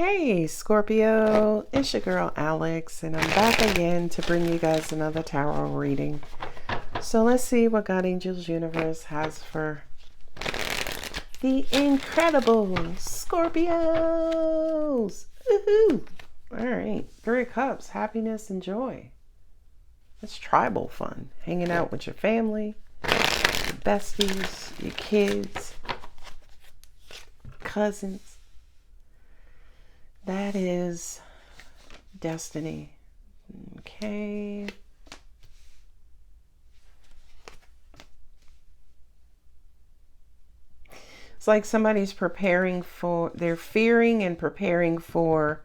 Hey Scorpio, it's your girl Alex, and I'm back again to bring you guys another tarot reading. So let's see what God Angels Universe has for the incredible Scorpios. Woohoo! Alright, Three of Cups, happiness and joy. It's tribal fun, hanging out with your family, your besties, your kids, cousins. That is destiny. Okay. It's like somebody's preparing for, they're fearing and preparing for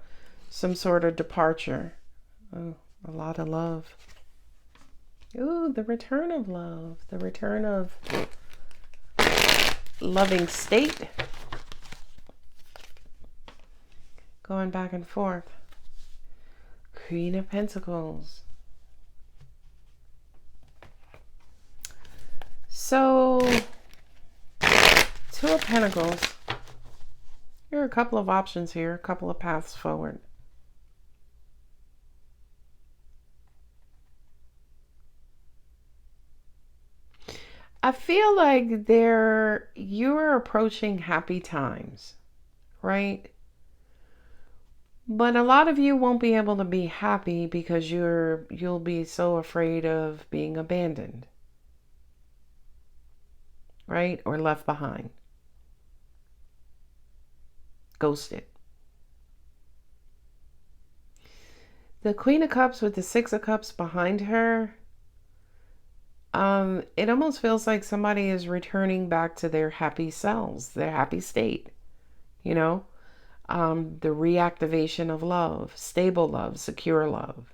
some sort of departure. Oh, a lot of love. Ooh, the return of love. The return of loving state. Going back and forth. Queen of Pentacles. So, Two of Pentacles. There are a couple of options here, a couple of paths forward. I feel like you're approaching happy times, right? But a lot of you won't be able to be happy because you'll be so afraid of being abandoned, right? Or left behind. Ghosted. The Queen of Cups with the Six of Cups behind her, it almost feels like somebody is returning back to their happy selves, their happy state, you know? The reactivation of love, stable love, secure love.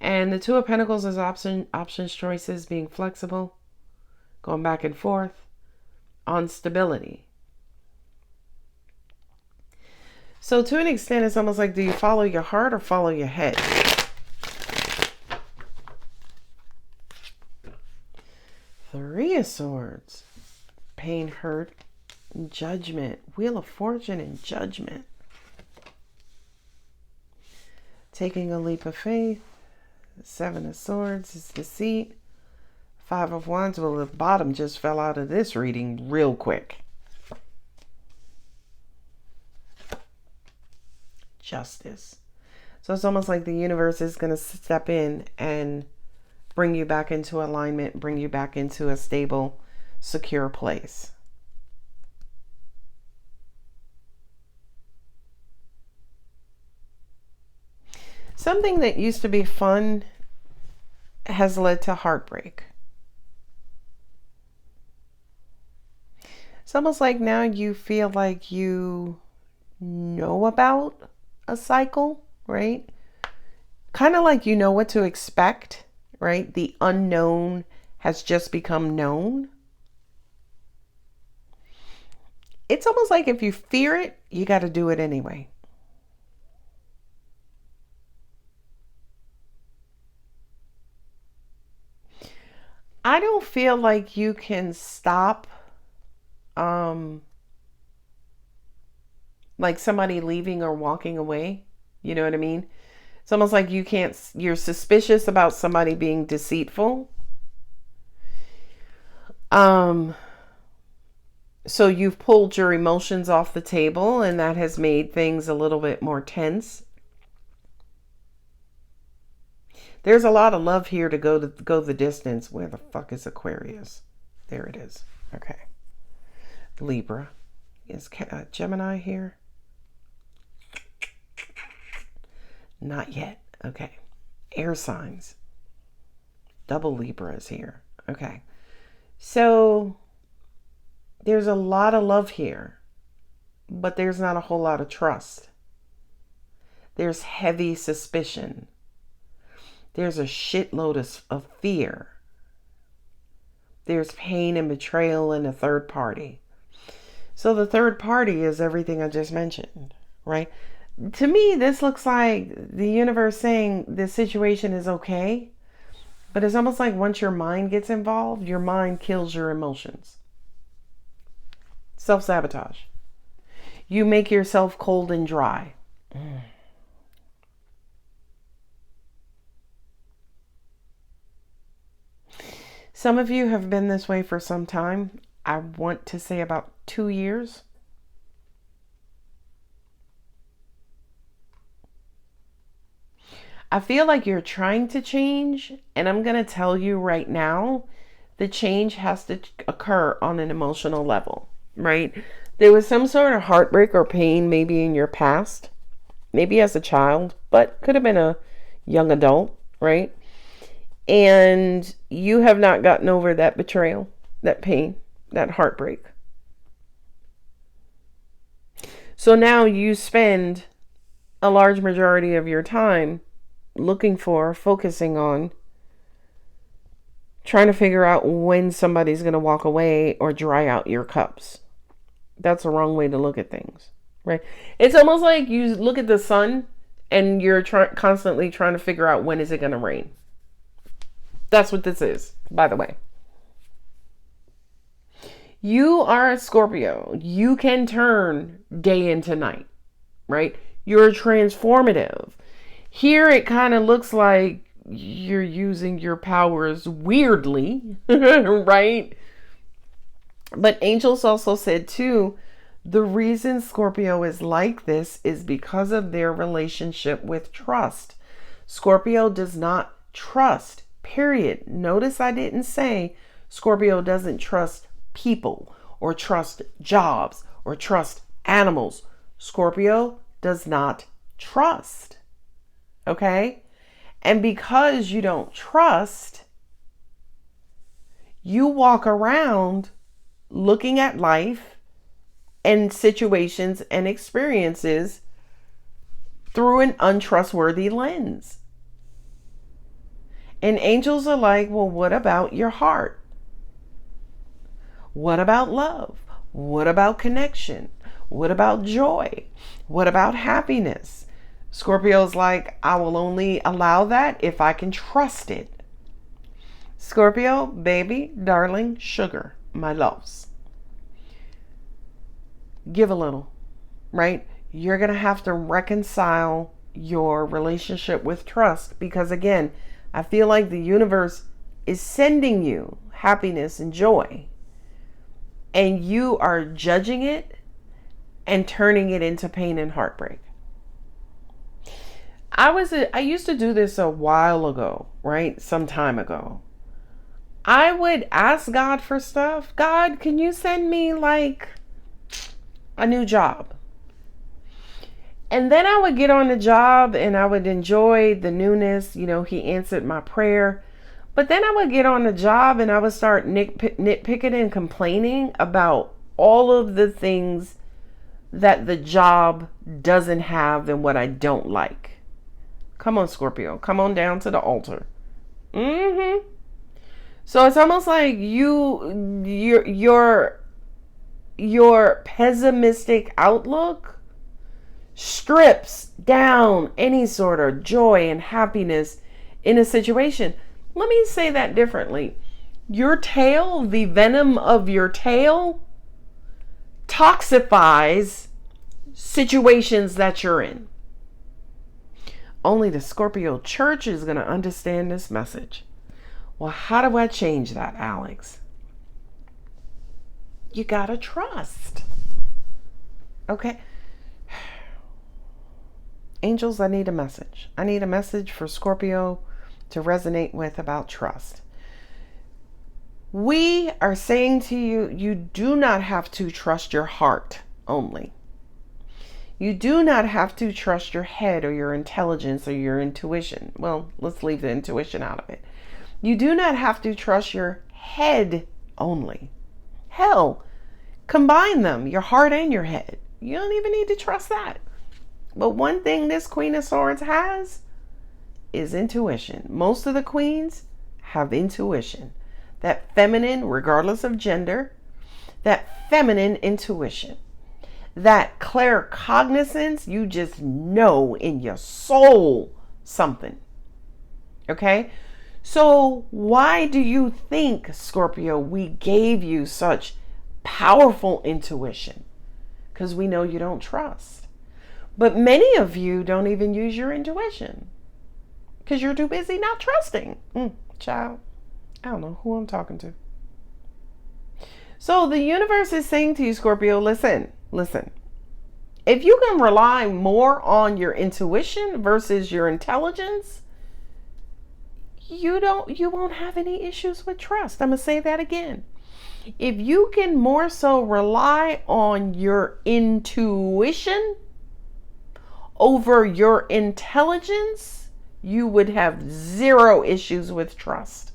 And the Two of Pentacles is options, choices, being flexible, going back and forth on stability. So to an extent, it's almost like, do you follow your heart or follow your head? Three of Swords, pain, hurt, judgment, Wheel of Fortune and judgment. Taking a leap of faith. Seven of Swords is deceit. Five of Wands, well, the bottom just fell out of this reading real quick. Justice. So it's almost like the universe is going to step in and bring you back into alignment, bring you back into a stable, secure place. Something that used to be fun has led to heartbreak. It's almost like now you feel like you know about a cycle, right? Kind of like you know what to expect, right? The unknown has just become known. It's almost like if you fear it, you got to do it anyway. I don't feel like you can stop like somebody leaving or walking away. You know what I mean? It's almost like you're suspicious about somebody being deceitful. So you've pulled your emotions off the table, and that has made things a little bit more tense. There's a lot of love here to go the distance. Where the fuck is Aquarius? There it is. Okay. Libra. Is Gemini here? Not yet. Okay. Air signs. Double Libra is here. Okay. So there's a lot of love here, but there's not a whole lot of trust. There's heavy suspicion. There's a shitload of fear. There's pain and betrayal in a third party. So the third party is everything I just mentioned, right? To me, this looks like the universe saying this situation is okay, but it's almost like once your mind gets involved, your mind kills your emotions. Self-sabotage. You make yourself cold and dry. Some of you have been this way for some time. I want to say about 2 years. I feel like you're trying to change, and I'm going to tell you right now, the change has to occur on an emotional level, right? There was some sort of heartbreak or pain maybe in your past, maybe as a child, but could have been a young adult, right? And you have not gotten over that betrayal, that pain, that heartbreak. So now you spend a large majority of your time focusing on trying to figure out when somebody's going to walk away or dry out your cups. That's the wrong way to look at things, right? It's almost like you look at the sun and you're constantly trying to figure out when is it going to rain. That's what this is, by the way. You are a Scorpio. You can turn day into night, right? You're transformative. Here it kind of looks like you're using your powers weirdly, right? But angels also said too, the reason Scorpio is like this is because of their relationship with trust. Scorpio does not trust, period. Notice I didn't say Scorpio doesn't trust people or trust jobs or trust animals. Scorpio does not trust. Okay? And because you don't trust, you walk around looking at life and situations and experiences through an untrustworthy lens. And angels are like, well, what about your heart? What about love? What about connection? What about joy? What about happiness? Scorpio's like, I will only allow that if I can trust it. Scorpio, baby, darling, sugar, my loves. Give a little, right? You're going to have to reconcile your relationship with trust because, again, I feel like the universe is sending you happiness and joy, and you are judging it and turning it into pain and heartbreak. I used to do this a while ago, right? Some time ago. I would ask God for stuff. God, can you send me like a new job? And then I would get on the job and I would enjoy the newness. You know, he answered my prayer. But then I would get on the job and I would start nitpicking and complaining about all of the things that the job doesn't have and what I don't like. Come on, Scorpio. Come on down to the altar. So it's almost like your pessimistic outlook strips down any sort of joy and happiness in a situation. Let me say that differently. Your tail, the venom of your tail, toxifies situations that you're in. Only the Scorpio church is going to understand this message. Well, how do I change that, Alex? You got to trust. Okay. Angels, I need a message. I need a message for Scorpio to resonate with about trust. We are saying to you, you do not have to trust your heart only. You do not have to trust your head or your intelligence or your intuition. Well, let's leave the intuition out of it. You do not have to trust your head only. Hell, combine them, your heart and your head. You don't even need to trust that. But one thing this Queen of Swords has is intuition. Most of the queens have intuition. That feminine, regardless of gender, that feminine intuition. That claircognizance, you just know in your soul something. Okay? So why do you think, Scorpio, we gave you such powerful intuition? because we know you don't trust. But many of you don't even use your intuition because you're too busy not trusting. Child, I don't know who I'm talking to. So the universe is saying to you, Scorpio, listen. If you can rely more on your intuition versus your intelligence, you won't have any issues with trust. I'm going to say that again. If you can more so rely on your intuition over your intelligence, you would have zero issues with trust.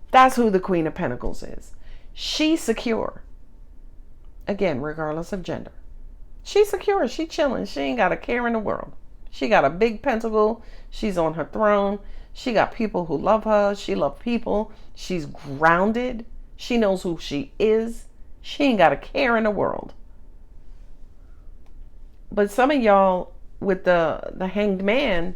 That's who the Queen of Pentacles is. She's secure. Again, regardless of gender. She's secure. She's chilling. She ain't got a care in the world. She got a big pentacle. She's on her throne. She got people who love her. She loves people. She's grounded. She knows who she is. She ain't got a care in the world. But some of y'all with the hanged man,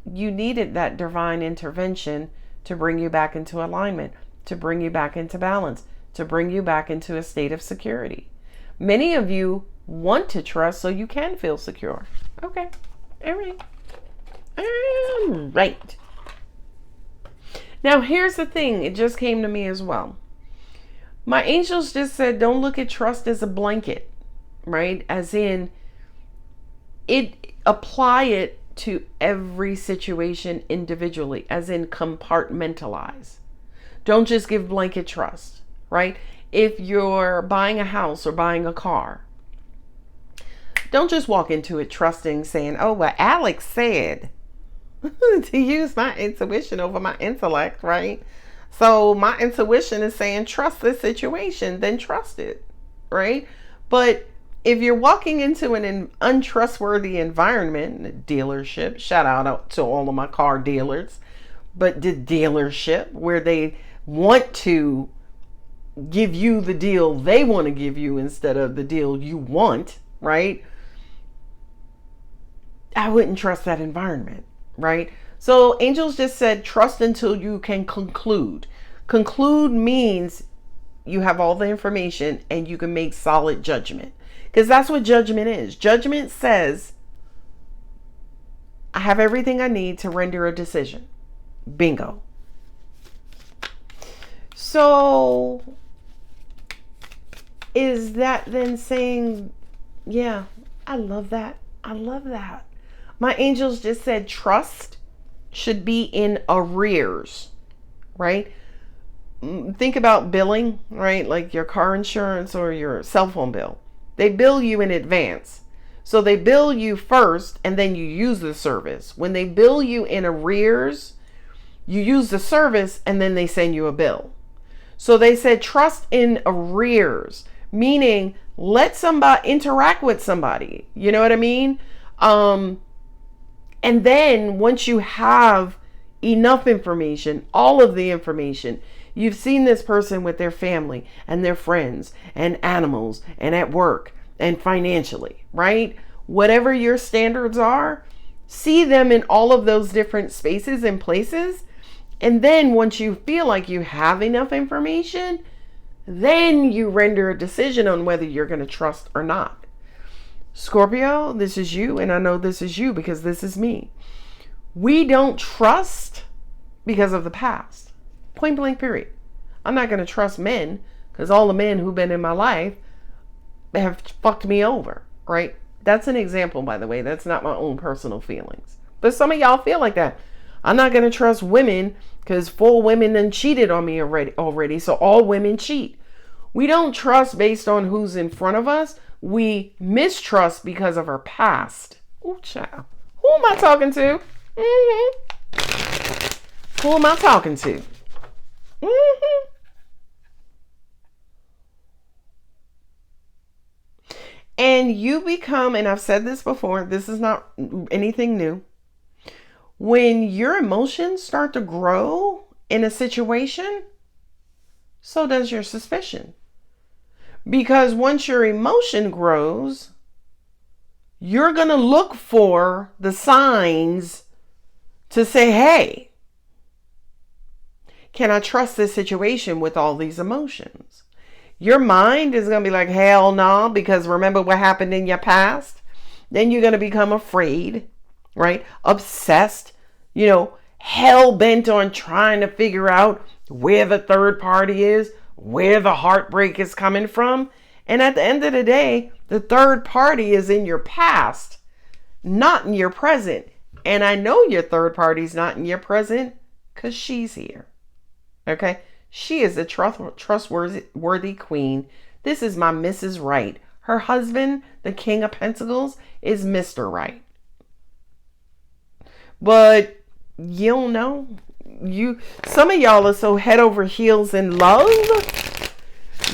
you needed that divine intervention to bring you back into alignment, to bring you back into balance, to bring you back into a state of security. Many of you want to trust so you can feel secure. Okay. All right. All right. Now, here's the thing. It just came to me as well. My angels just said, don't look at trust as a blanket, right? As in, apply it to every situation individually, as in compartmentalize. Don't just give blanket trust, right? If you're buying a house or buying a car, don't just walk into it trusting, saying, oh, well, Alex said to use my intuition over my intellect, right? So my intuition is saying, trust this situation, then trust it, right? But if you're walking into an untrustworthy environment, dealership, shout out to all of my car dealers, but the dealership where they want to give you the deal they want to give you instead of the deal you want, right? I wouldn't trust that environment, right? So angels just said, trust until you can conclude. Conclude means you have all the information and you can make solid judgment. Because that's what judgment is. Judgment says, I have everything I need to render a decision. Bingo. So is that then saying, yeah, I love that. I love that. My angels just said trust should be in arrears, right? Think about billing, right? Like your car insurance or your cell phone bill. They bill you in advance. So they bill you first and then you use the service. When they bill you in arrears, you use the service and then they send you a bill. So they said trust in arrears, meaning let somebody interact with somebody. You know what I mean? And then once you have enough information, all of the information, you've seen this person with their family and their friends and animals and at work and financially, right? Whatever your standards are, see them in all of those different spaces and places. And then once you feel like you have enough information, then you render a decision on whether you're going to trust or not. Scorpio, this is you, and I know this is you because this is me. We don't trust because of the past. Point blank, period. I'm not going to trust men because all the men who've been in my life have fucked me over, right? That's an example, by the way. That's not my own personal feelings. But some of y'all feel like that. I'm not going to trust women because 4 women done cheated on me already, so all women cheat. We don't trust based on who's in front of us. We mistrust because of our past. Oh, child. Who am I talking to? Who am I talking to? And you become, and I've said this before, this is not anything new. When your emotions start to grow in a situation, so does your suspicion. Because once your emotion grows, you're going to look for the signs to say, hey, can I trust this situation with all these emotions? Your mind is going to be like, hell no, because remember what happened in your past. Then you're going to become afraid, right? Obsessed, hell bent on trying to figure out where the third party is, where the heartbreak is coming from. And at the end of the day, the third party is in your past, not in your present. And I know your third party's not in your present because she's here. Okay? She is a trustworthy queen. This is my Mrs. Right. Her husband, the King of Pentacles, is Mr. Right. But you don't know. Some of y'all are so head over heels in love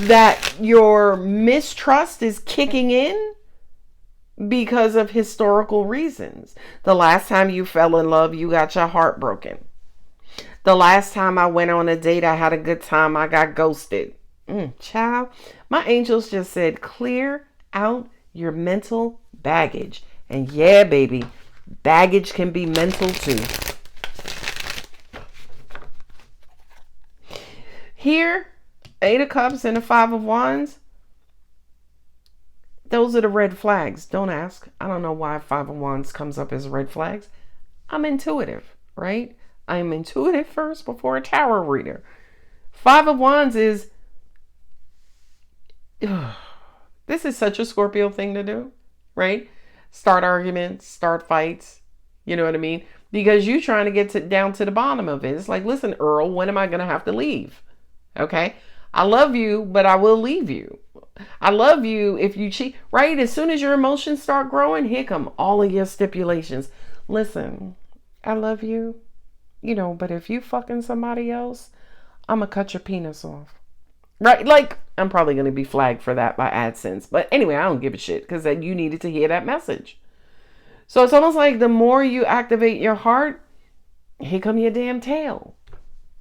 that your mistrust is kicking in because of historical reasons. The last time you fell in love, you got your heart broken. The last time I went on a date, I had a good time, I got ghosted. Child, my angels just said, clear out your mental baggage. And yeah, baby, baggage can be mental too. Here, 8 of Cups and the 5 of Wands. Those are the red flags. Don't ask. I don't know why 5 of Wands comes up as red flags. I'm intuitive, right? I'm intuitive first before a tarot reader. 5 of Wands is... this is such a Scorpio thing to do, right? Start arguments, start fights. You know what I mean? Because you're trying to get down to the bottom of it. It's like, listen, Earl, when am I going to have to leave? Okay? I love you, but I will leave you. I love you if you cheat, right? As soon as your emotions start growing, here come all of your stipulations. Listen, I love you, but if you fucking somebody else, I'm going to cut your penis off. Right? Like, I'm probably going to be flagged for that by AdSense. But anyway, I don't give a shit because you needed to hear that message. So it's almost like the more you activate your heart, here come your damn tail.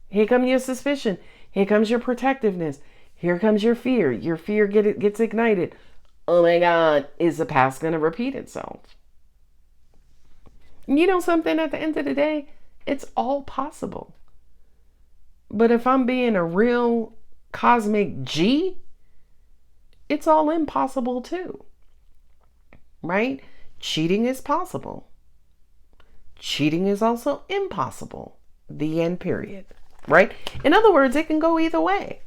Here come your suspicion. Here comes your protectiveness. Here comes your fear. Your fear gets ignited. Oh my God, is the past going to repeat itself? You know something, at the end of the day, it's all possible. But if I'm being a real cosmic G, it's all impossible too. Right? Cheating is possible. Cheating is also impossible. The end, period. Right? In other words, it can go either way.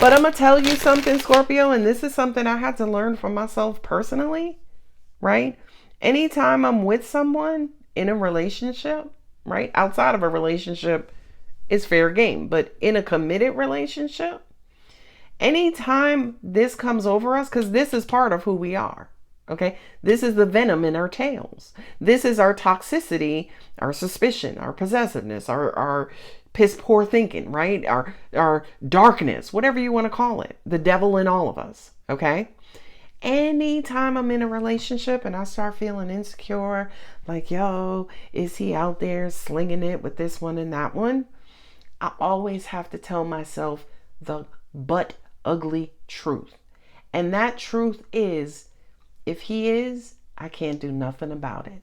But I'm going to tell you something, Scorpio, and this is something I had to learn from myself personally, right? Anytime I'm with someone in a relationship, right? Outside of a relationship is fair game, but in a committed relationship, anytime this comes over us, because this is part of who we are, okay? This is the venom in our tails. This is our toxicity, our suspicion, our possessiveness, our piss poor thinking, right? Our darkness, whatever you want to call it, the devil in all of us, okay? Anytime I'm in a relationship and I start feeling insecure, like, yo, is he out there slinging it with this one and that one? I always have to tell myself the but ugly truth. And that truth is, if he is, I can't do nothing about it.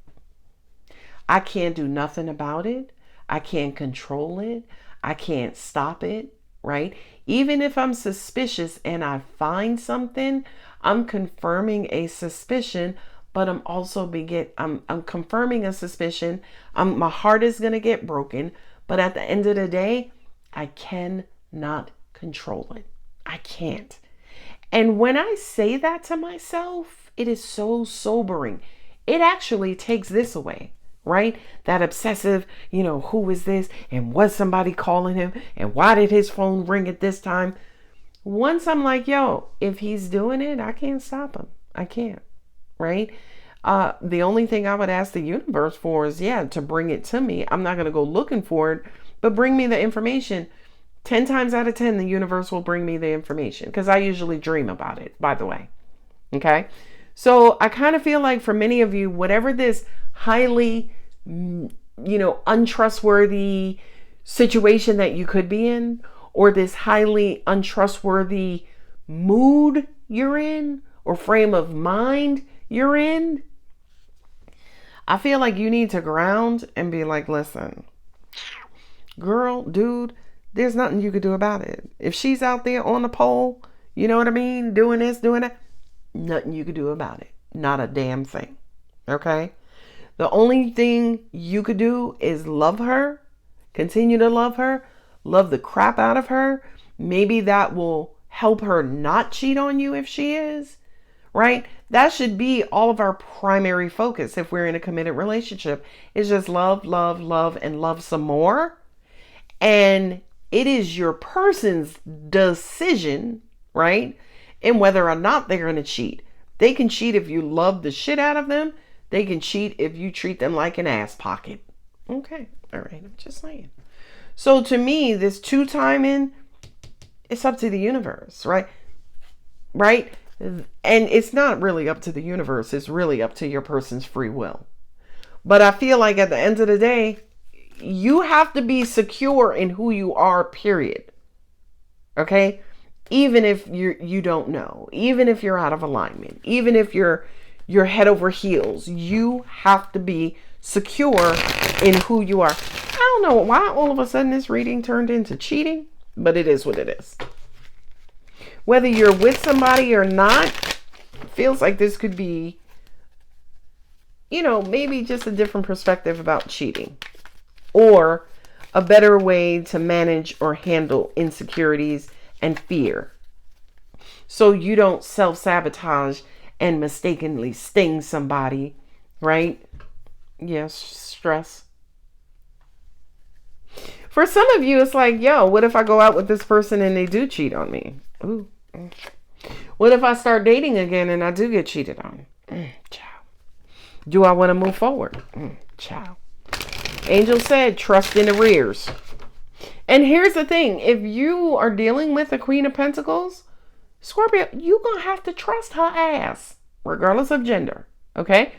I can't do nothing about it. I can't control it. I can't stop it, right? Even if I'm suspicious and I find something, I'm confirming a suspicion, but I'm also I'm confirming a suspicion. My heart is going to get broken, but at the end of the day, I cannot control it. I can't. And when I say that to myself, it is so sobering. It actually takes this away. Right? That obsessive, who is this? And was somebody calling him? And why did his phone ring at this time? Once I'm like, yo, if he's doing it, I can't stop him. I can't. Right? The only thing I would ask the universe for is, to bring it to me. I'm not going to go looking for it, but bring me the information. 10 times out of 10, the universe will bring me the information because I usually dream about it, by the way. Okay? So I kind of feel like for many of you, whatever this highly untrustworthy situation that you could be in, or this highly untrustworthy mood you're in, or frame of mind you're in, I feel like you need to ground and be like, listen, girl, dude, there's nothing you could do about it. If she's out there on the pole, You know what I mean? Doing this, doing that. Nothing you could do about it. Not a damn thing. Okay? The only thing you could do is love her, continue to love her, love the crap out of her. Maybe that will help her not cheat on you if she is, right? That should be all of our primary focus if we're in a committed relationship, is just love, love, love, and love some more. And it is your person's decision, right? And whether or not they're going to cheat. They can cheat if you love the shit out of them. They can cheat if you treat them like an ass pocket. Okay. All right. I'm just saying. So to me, this 2 timing, it's up to the universe, right? Right? And it's not really up to the universe. It's really up to your person's free will. But I feel like at the end of the day, you have to be secure in who you are, period. Okay? Even if you don't know, even if you're out of alignment, even if you're head over heels, you have to be secure in who you are. I don't know why all of a sudden this reading turned into cheating, but it is what it is. Whether you're with somebody or not, it feels like this could be, maybe just a different perspective about cheating, or a better way to manage or handle insecurities and fear, so you don't self-sabotage and mistakenly sting somebody, right? Yes, stress. For some of you, it's like, yo, what if I go out with this person and they do cheat on me? Ooh. What if I start dating again and I do get cheated on? Ciao. Do I want to move forward? Ciao. Angel said, trust in arrears. And here's the thing. If you are dealing with the Queen of Pentacles, Scorpio, you're going to have to trust her ass, regardless of gender. Okay?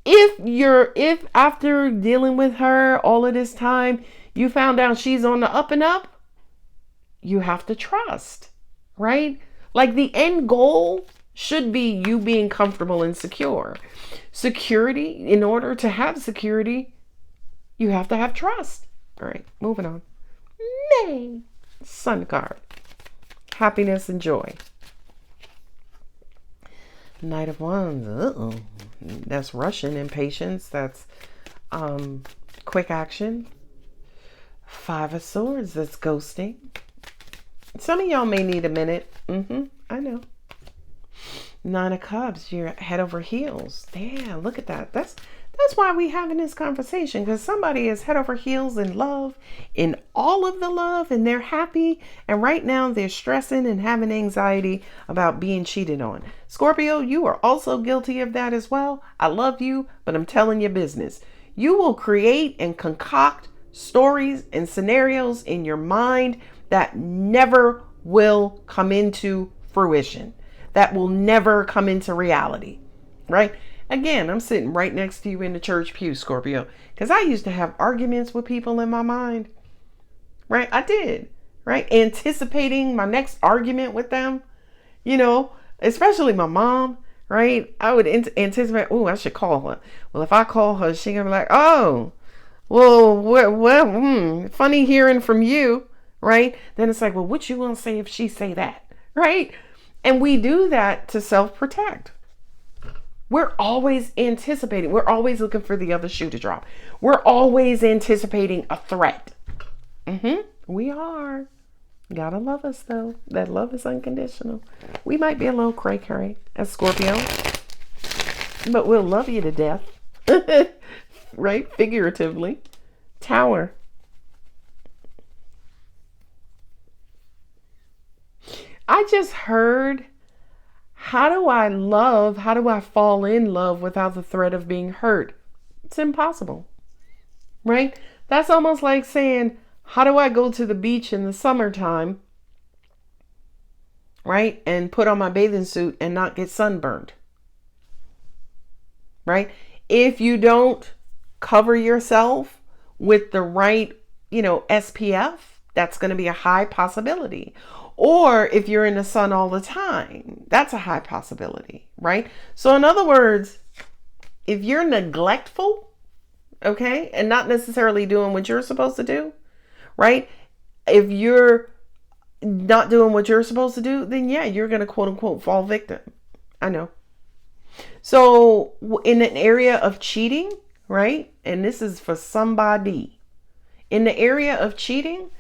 If after dealing with her all of this time, you found out she's on the up and up, you have to trust, right? Like the end goal should be you being comfortable and secure. Security, in order to have security, you have to have trust. All right, moving on. May. Sun card. Happiness and joy. Knight of Wands. Uh-oh. That's rushing, impatience. That's quick action. 5 of Swords. That's ghosting. Some of y'all may need a minute. I know. 9 of Cups. You're head over heels. Damn, look at that. That's why we having this conversation, because somebody is head over heels in love, in all of the love, and they're happy. And right now they're stressing and having anxiety about being cheated on. Scorpio, you are also guilty of that as well. I love you, but I'm telling you business. You will create and concoct stories and scenarios in your mind that never will come into fruition, that will never come into reality, right? Again, I'm sitting right next to you in the church pew, Scorpio, because I used to have arguments with people in my mind, right? I did, right? Anticipating my next argument with them, especially my mom, right? I would anticipate, oh, I should call her. Well, if I call her, she's going to be like, oh, well, funny hearing from you, right? Then it's like, well, what you going to say if she say that, right? And we do that to self-protect. We're always anticipating. We're always looking for the other shoe to drop. We're always anticipating a threat. We are. Gotta love us, though. That love is unconditional. We might be a little cray-cray as Scorpio, but we'll love you to death. Right? Figuratively. Tower. I just heard, how do I fall in love without the threat of being hurt? It's impossible, right? That's almost like saying, how do I go to the beach in the summertime, right? And put on my bathing suit and not get sunburned, right? If you don't cover yourself with the right, SPF, that's going to be a high possibility. Or if you're in the sun all the time, that's a high possibility, right? So in other words, if you're neglectful, okay, and not necessarily doing what you're supposed to do, right? If you're not doing what you're supposed to do, then yeah, you're going to quote unquote fall victim. I know. So in an area of cheating, right? And this is for somebody. In the area of cheating,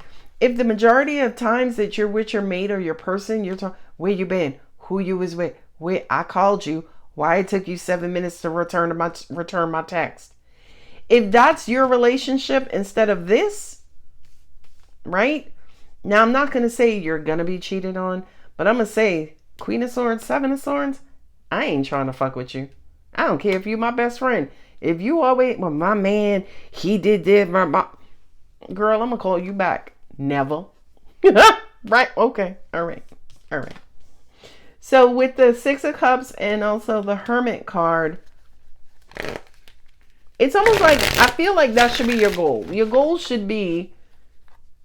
if the majority of times that you're with your mate or your person, you're talking, where you been? Who you was with? Where I called you? Why it took you 7 minutes to return my text? If that's your relationship instead of this, right? Now I'm not gonna say you're gonna be cheated on, but I'm gonna say Queen of Swords, Seven of Swords. I ain't trying to fuck with you. I don't care if you my best friend. If you always, well, my man, he did this, my girl, I'm gonna call you back. Never. Right? Okay. All right. All right. So with the Six of Cups and also the Hermit card, it's almost like, I feel like that should be your goal. Your goal should be,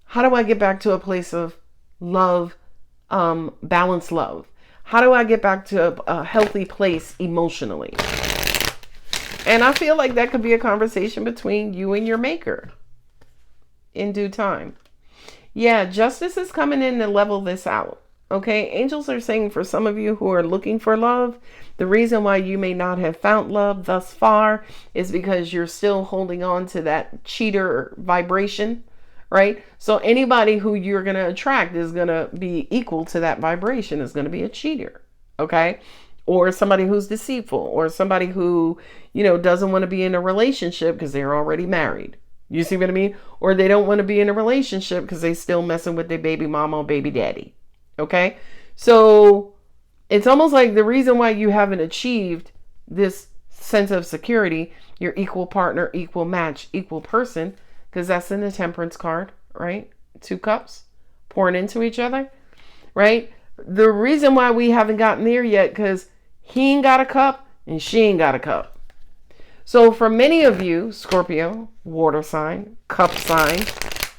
how do I get back to a place of love, balanced love? How do I get back to a healthy place emotionally? And I feel like that could be a conversation between you and your maker in due time. Yeah, justice is coming in to level this out. Okay, angels are saying for some of you who are looking for love, the reason why you may not have found love thus far is because you're still holding on to that cheater vibration, right? So anybody who you're going to attract is going to be equal to that vibration, is going to be a cheater, okay? Or somebody who's deceitful, or somebody who, you know, doesn't want to be in a relationship because they're already married. You see what I mean? Or they don't want to be in a relationship because they still messing with their baby mama or baby daddy. Okay? So it's almost like the reason why you haven't achieved this sense of security, your equal partner, equal match, equal person, because that's in the Temperance card, right? 2 cups pouring into each other, right? The reason why we haven't gotten there yet, because he ain't got a cup and she ain't got a cup. So for many of you, Scorpio, water sign, cup sign,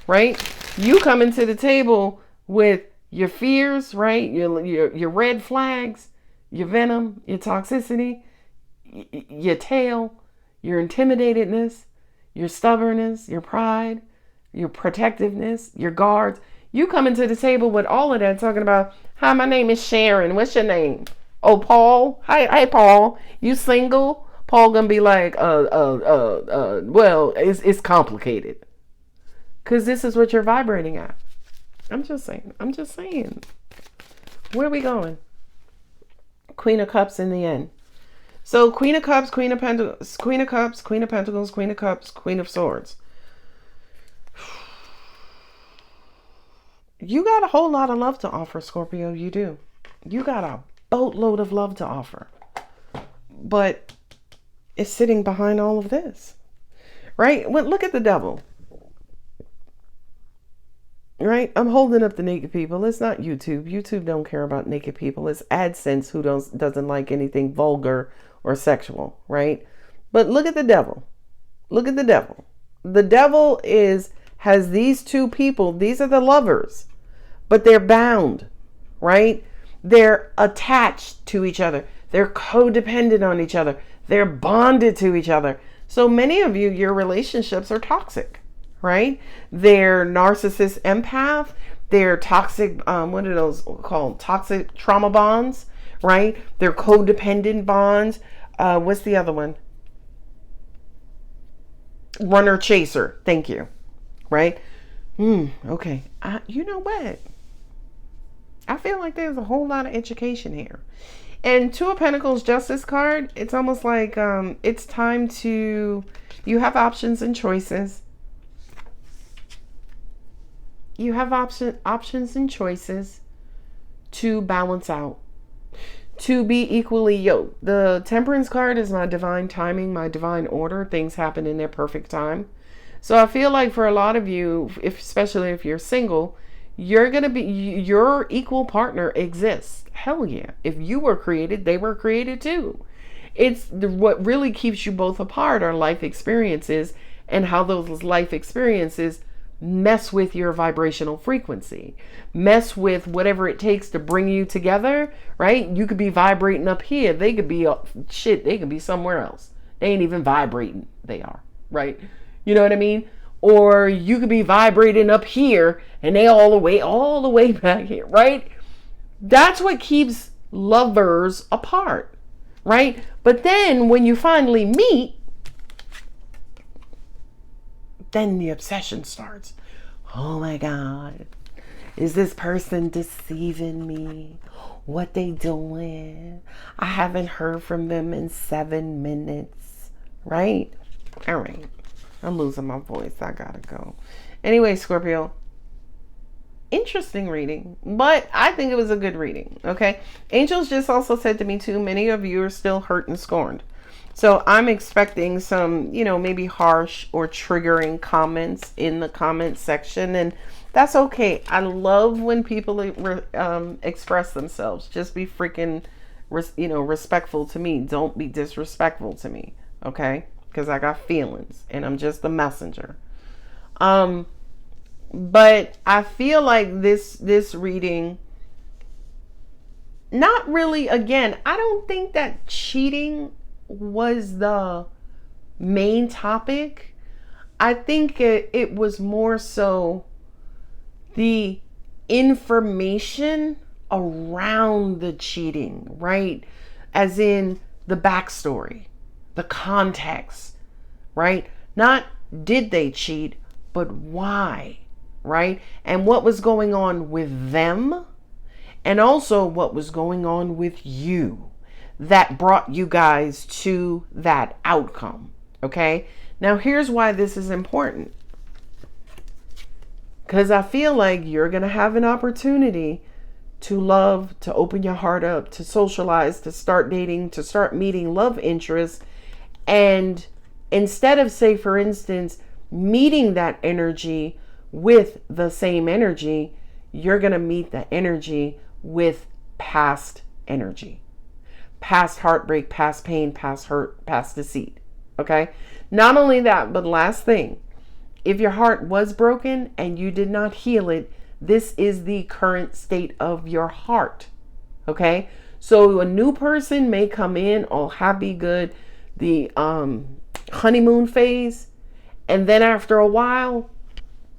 right? You come into the table with your fears, right? Your red flags, your venom, your toxicity, your tail, your intimidatedness, your stubbornness, your pride, your protectiveness, your guards. You come into the table with all of that, talking about, hi, my name is Sharon. What's your name? Oh, Paul. Hi, Paul. You single? Paul gonna be like, well, it's complicated. Because this is what you're vibrating at. I'm just saying. Where are we going? Queen of Cups in the end. So Queen of Cups, Queen of Pentacles, Queen of Cups, Queen of Pentacles, Queen of Cups, Queen of Swords. You got a whole lot of love to offer, Scorpio. You do. You got a boatload of love to offer. But it's sitting behind all of this. Right? Well, look at the Devil. Right? I'm holding up the naked people. It's not YouTube. YouTube don't care about naked people. It's AdSense who doesn't like anything vulgar or sexual, right? But look at the Devil. Look at the Devil. The Devil has these 2 people. These are the lovers, but they're bound, right? They're attached to each other. They're codependent on each other. They're bonded to each other. So many of you, your relationships are toxic, right? They're narcissist empath. They're toxic, what are those called? Toxic trauma bonds, right? They're codependent bonds. What's the other one? Runner chaser. Thank you. Right? Okay. You know what? I feel like there's a whole lot of education here. And 2 of Pentacles, Justice card, it's almost like it's time to, you have options and choices. You have options and choices to balance out, to be equally yoked. The Temperance card is my divine timing, my divine order. Things happen in their perfect time. So I feel like for a lot of you, especially if you're single, you're going to be, your equal partner exists. Hell yeah. If you were created, they were created too. What really keeps you both apart are life experiences, and how those life experiences mess with your vibrational frequency, mess with whatever it takes to bring you together, right? You could be vibrating up here. They could be, they could be somewhere else. They ain't even vibrating. They are, right? You know what I mean? Or you could be vibrating up here and they all the way back here, right? That's what keeps lovers apart, right? But then when you finally meet, then the obsession starts. Oh my God, is this person deceiving me? What they doing? I haven't heard from them in 7 minutes, right? All right, I'm losing my voice. I gotta go. Anyway, Scorpio, interesting reading, but I think it was a good reading. Okay. Angels just also said to me too, many of you are still hurt and scorned. So I'm expecting some, maybe harsh or triggering comments in the comment section. And that's okay. I love when people express themselves. Just be freaking, respectful to me. Don't be disrespectful to me. Okay. Because I got feelings and I'm just the messenger. But I feel like this reading, not really, again, I don't think that cheating was the main topic. I think it was more so the information around the cheating, right? As in the backstory, the context, right? Not did they cheat, but why, right? And what was going on with them, and also what was going on with you that brought you guys to that outcome. Okay. Now here's why this is important. Because I feel like you're going to have an opportunity to love, to open your heart up, to socialize, to start dating, to start meeting love interests. And instead of, say, for instance, meeting that energy with the same energy, you're going to meet the energy with past energy. Past heartbreak, past pain, past hurt, past deceit. Okay? Not only that, but last thing, if your heart was broken and you did not heal it, this is the current state of your heart. Okay? So a new person may come in all happy, good, the honeymoon phase, and then after a while,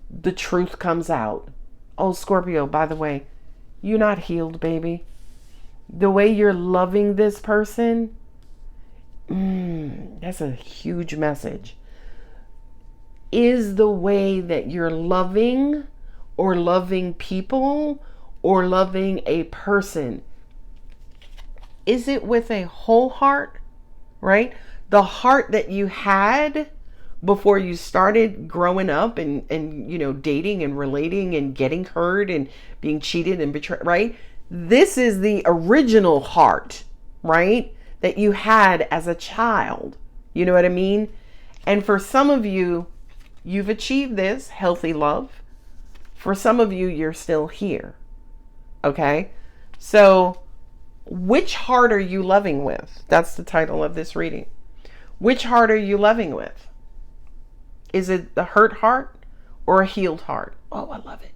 the truth comes out. Oh, Scorpio, by the way, you're not healed, baby. The way you're loving this person, that's a huge message. Is the way that you're loving or loving people or loving a person, is it with a whole heart, right? The heart that you had before you started growing up and dating and relating and getting hurt and being cheated and betrayed, right? This is the original heart, right? That you had as a child. You know what I mean? And for some of you, you've achieved this healthy love. For some of you, you're still here. Okay? So, which heart are you loving with? That's the title of this reading. Which heart are you loving with? Is it the hurt heart or a healed heart? Oh, I love it.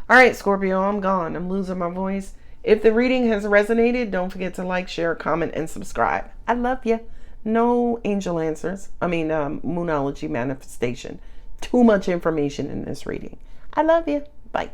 All right, Scorpio, I'm gone. I'm losing my voice. If the reading has resonated, don't forget to like, share, comment, and subscribe. I love you. No angel answers. Moonology manifestation. Too much information in this reading. I love you. Bye.